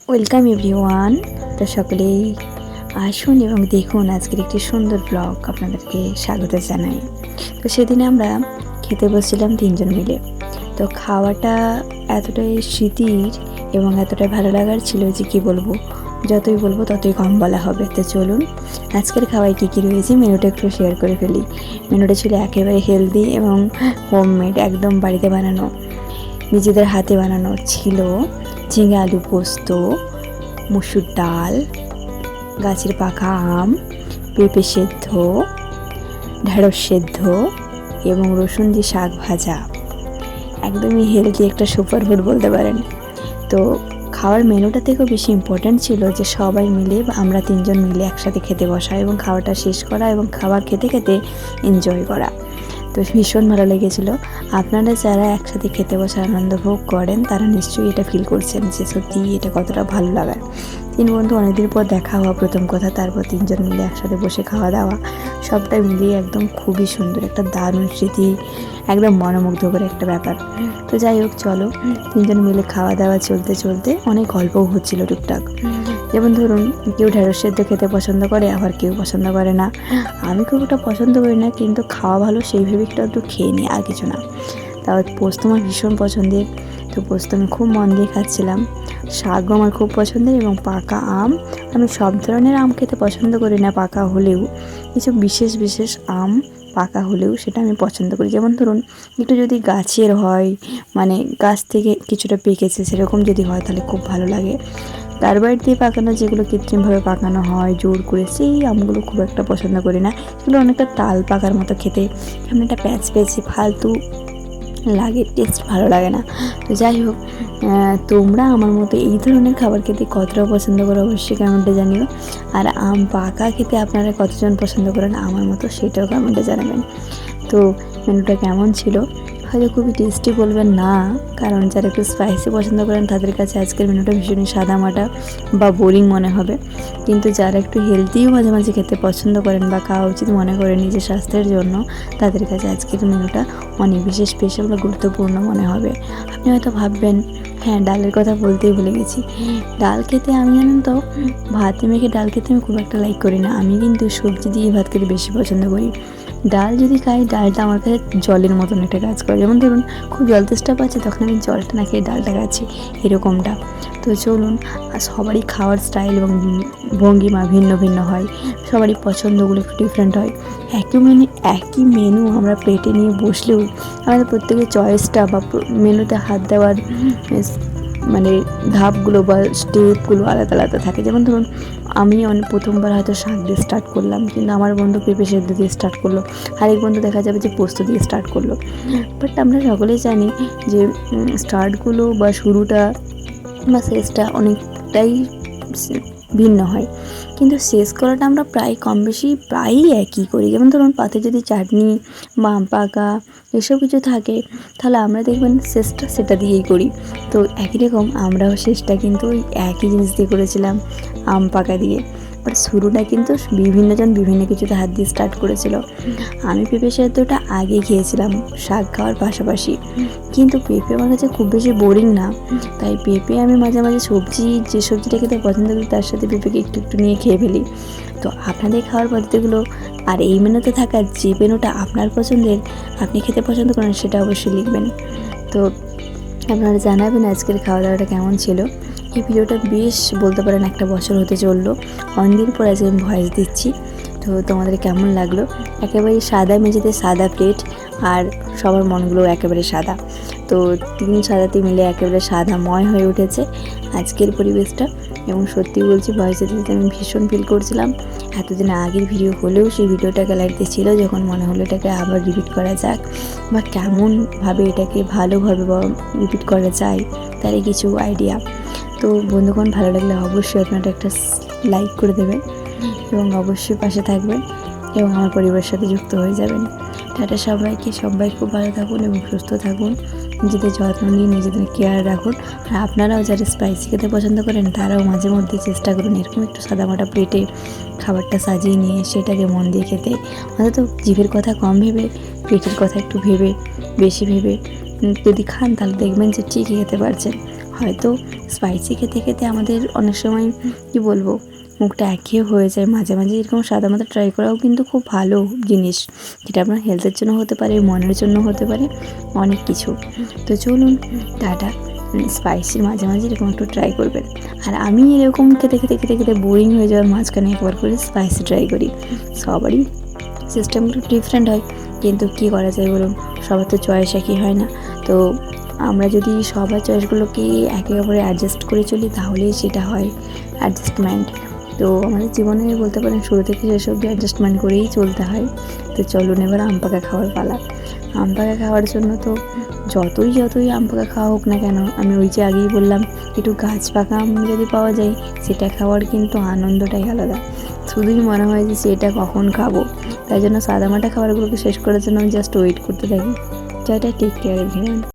Welcome everyone. তো সকলেই আসুন এবং দেখুন আজকের একটি সুন্দর ব্লগ আপনাদেরকে স্বাগত জানাই। তো সেদিনে আমরা খেতে বসছিলাম তিনজন মিলে। তো খাওয়াটা এতটাই স্মৃতির এবং এতটাই ভালো লাগার ছিল যে কী বলবো, যতই বলবো ততই কম বলা হবে। তো চলুন আজকের খাওয়ায় কী কী রয়েছে মেনুটা একটু শেয়ার করে ফেলি। মেনুটা ছিল একেবারে হেলদি এবং হোমমেড, একদম বাড়িতে বানানো, নিজেদের হাতে বানানো। ছিল ঝিঙে আলু পোস্ত, মসুর ডাল, গাছের পাকা আম, পেঁপে সেদ্ধ, ঢেঁড়স সেদ্ধ এবং রসুন দিয়ে শাক ভাজা। একদমই হেলদি একটা সুপার ফুড বলতে পারেন। তো খাওয়ার মেনুটা থেকেও বেশি ইম্পর্ট্যান্ট ছিল যে সবাই মিলে বা আমরা তিনজন মিলে একসাথে খেতে বসা এবং খাওয়াটা শেষ করা এবং খাবার খেতে খেতে এনজয় করা। তো ভীষণ ভালো লেগেছিলো। আপনারা যারা একসাথে খেতে বসে আনন্দ ভোগ করেন তারা নিশ্চয়ই এটা ফিল করছেন যে সত্যি এটা কতটা ভালো লাগার। তিন বন্ধু অনেকদিন পর দেখা হওয়া প্রথম কথা, তারপর তিনজন মিলে একসাথে বসে খাওয়া দাওয়া, সবটাই মিলিয়ে একদম খুবই সুন্দর একটা দারুণ স্মৃতি, একদম মনোমুগ্ধকর একটা ব্যাপার। তো যাই হোক, চলো তিনজন মিলে খাওয়া দাওয়া চলতে চলতে অনেক গল্পও হচ্ছিল টুকটাক। যেমন ধরুন, কেউ ঢেঁড়স সেদ্ধ খেতে পছন্দ করে, আবার কেউ পছন্দ করে না। আমি খুব একটা পছন্দ করি না, কিন্তু খাওয়া ভালো সেই ভেবে একটু খেয়ে নিই, আর কিছু না। তাও পোস্ত আমার ভীষণ পছন্দের, তো পোস্ত আমি খুব মন দিয়ে খাচ্ছিলাম। শাকও আমার খুব পছন্দের এবং পাকা আম। আমি সব ধরনের আম খেতে পছন্দ করি না, পাকা হলেও কিছু বিশেষ বিশেষ আম পাকা হলেও সেটা আমি পছন্দ করি। যেমন ধরুন, একটু যদি গাছের হয়, মানে গাছ থেকে কিছুটা পেকেছে সেরকম যদি হয় তাহলে খুব ভালো লাগে। কার্বাইড দিয়ে পাকানো, যেগুলো কৃত্রিমভাবে পাকানো হয় জোর করে, সেই আমগুলো খুব একটা পছন্দ করি না। সেগুলো অনেকটা তাল পাকার মতো খেতে, কেমন একটা প্যাচ প্যাচে ফালতু লাগে, টেস্ট ভালো লাগে না। তো যাই হোক, তোমরা আমার মতো এই ধরনের খাবার খেতে কতটা পছন্দ করো অবশ্যই কমেন্টে জানিও। আর আম পাকা খেতে আপনারা কতজন পছন্দ করেন আমার মতো, সেটাও কমেন্টে জানাবেন। তো মেনুটা কেমন ছিল? হয়তো খুবই টেস্টি বলবেন না, কারণ যারা একটু স্পাইসি পছন্দ করেন তাদের কাছে আজকের মেনুটা ভীষণই সাদামাটা বা বোরিং মনে হবে। কিন্তু যারা একটু হেলদিও মাঝে মাঝে খেতে পছন্দ করেন বা খাওয়া উচিত মনে করেন নিজের স্বাস্থ্যের জন্য, তাদের কাছে আজকের মেনুটা অনেক বেশি স্পেশাল বা গুরুত্বপূর্ণ মনে হবে। আপনি হয়তো ভাববেন, হ্যাঁ ডালের কথা বলতেই ভুলে গেছি। ডাল খেতে আমি, জানেন তো, ভাতে মেখে ডাল খেতে আমি খুব একটা লাইক করি না। আমি কিন্তু সবজি দিয়ে ভাত খেতে বেশি পছন্দ করি। ডাল যদি খাই, ডালটা আমার কাছে জলের মতন একটা কাজ করে। যেমন ধরুন, খুব জল তেষ্টা পাচ্ছে, তখন আমি জলটা না খেয়ে ডালটা খাচ্ছি, এরকমটা। তো চলুন, সবারই খাওয়ার স্টাইল এবং ভঙ্গিমা ভিন্ন ভিন্ন হয়, সবারই পছন্দগুলো একটু ডিফারেন্ট হয়। একই মেনু আমরা প্লেটে নিয়ে বসলেও আমাদের প্রত্যেকের চয়েসটা বা মেনুতে হাত দেওয়ার মানে ধাপগুলো বা স্টেপগুলো আলাদা আলাদা থাকে। যেমন ধরুন, আমি প্রথমবার হয়তো শাক দিয়ে স্টার্ট করলাম, কিন্তু আমার বন্ধু পেঁপে সেদ্ধ দিয়ে স্টার্ট করলো, আরেক বন্ধু দেখা যাবে যে পোস্ত দিয়ে স্টার্ট করলো। বাট আমরা সকলেই জানি যে স্টার্টগুলো বা শুরুটা বা শেষটা অনেকটাই ভিন্ন হয়, কিন্তু শেষ করাটা আমরা প্রায় কম বেশি প্রায়ই একই করি। যেমন ধরুন, পাতে যদি চাটনি বা আম পাকা এসব কিছু থাকে, তাহলে আমরা দেখবেন শেষটা সেটা দিয়েই করি। তো একই রকম আমরাও শেষটা কিন্তু ওই একই জিনিস দিয়ে করেছিলাম, আম পাকা দিয়ে। বাট শুরুটা কিন্তু বিভিন্নজন বিভিন্ন কিছুতে হাত দিয়ে স্টার্ট করেছিল। আমি পেঁপে সেদ্ধটা আগে খেয়েছিলাম শাক খাওয়ার পাশাপাশি, কিন্তু পেঁপে আমার কাছে খুব বেশি বোরিং না, তাই পেঁপে আমি মাঝে মাঝে যে সবজিটা খেতে পছন্দ করি তার সাথে পেঁপেকে একটু একটু নিয়ে খেয়ে ফেলি। তো আপনাদের খাওয়ার পদ্ধতিগুলো আর এই মেনুতে থাকা যে মেনুটা আপনার পছন্দের, আপনি খেতে পছন্দ করেন, সেটা অবশ্যই লিখবেন। তো আপনারা জানাবেন আজকের খাওয়া দাওয়াটা কেমন ছিল। এই ভিডিওটা বেশ বলতে পারেন একটা বছর হতে চললো, অনেকদিন পর আজকে আমি ভয়েস দিচ্ছি। তো তোমাদের কেমন লাগলো? একেবারে সাদা মেঝেতে সাদা প্লেট, আর সবার মনগুলো একেবারে সাদা। তো তিন সাদাতে মিলে একেবারে সাদাময় হয়ে উঠেছে আজকের পরিবেশটা। এবং সত্যি বলছি, ভয়েস দিতে আমি ভীষণ ফিল করছিলাম। এতদিন আগের ভিডিও হলেও সেই ভিডিওটা গ্যালারিতে ছিল, যখন মনে হলো এটাকে আবার রিপিট করা যাক, বা কেমনভাবে এটাকে ভালোভাবে রিপিট করা যায়, তারই কিছু আইডিয়া। তো বন্ধুগণ, ভালো লাগলে অবশ্যই আপনারা একটা লাইক করে দেবেন এবং অবশ্যই পাশে থাকবেন এবং আমার পরিবারের সাথে যুক্ত হয়ে যাবেন। টাটা সবাইকে, সবাই খুব ভালো থাকুন এবং সুস্থ থাকুন, নিজেদের যত্ন নিয়ে নিজেদের কেয়ার রাখুন। আর আপনারাও যারা স্পাইসি খেতে পছন্দ করেন তারাও মাঝে মধ্যে চেষ্টা করুন এরকম একটু সাদামাটা প্লেটে খাবারটা সাজিয়ে নিয়ে সেটাকে মন দিয়ে খেতে। অন্তত জিভের কথা কম ভেবে, পেটের কথা একটু ভেবে, বেশি ভেবে যদি খান, তাহলে দেখবেন যে ঠিকই খেতে পারছেন। হয়তো স্পাইসি খেতে খেতে আমাদের অনেক সময় কী বলবো, মুখটা একঘেয়ে হয়ে যায়। মাঝে মাঝে এরকম সাদা মাথা ট্রাই করাও কিন্তু খুব ভালো জিনিস, যেটা আপনার হেলথের জন্য হতে পারে, মনের জন্য হতে পারে, অনেক কিছু। তো চলুন টাটা, স্পাইসির মাঝে মাঝে এরকম একটু ট্রাই করবেন। আর আমি এরকম খেতে খেতে খেতে খেতে বোরিং হয়ে যাওয়ার মাঝখানে একবার করে স্পাইসি ট্রাই করি। সবারই সিস্টেম একটু ডিফারেন্ট হয়, কিন্তু কী করা যায় বলুন, সবার তো চয়েস একই হয় না। তো আমরা যদি সবার চয়েসগুলোকে একে অপরে অ্যাডজাস্ট করে চলি তাহলেই সেটা হয় অ্যাডজাস্টমেন্ট। তো আমাদের জীবনে বলতে পারেন শুরু থেকে শেষ অবধি অ্যাডজাস্টমেন্ট করেই চলতে হয়। তো চলুন এবার আম পাকা খাওয়ার পালা। আম পাকা খাওয়ার জন্য তো যতই আম পাকা খাওয়া হোক না কেন, আমি ওই যে আগেই বললাম, একটু গাছ পাকা আম যদি পাওয়া যায় সেটা খাওয়ার কিন্তু আনন্দটাই আলাদা। শুধুই মনে হয় যে সেটা কখন খাবো। তাই জন্য সাদামাটা খাবারগুলোকে শেষ করার জন্য আমি জাস্ট ওয়েট করতে থাকি। Take care everyone.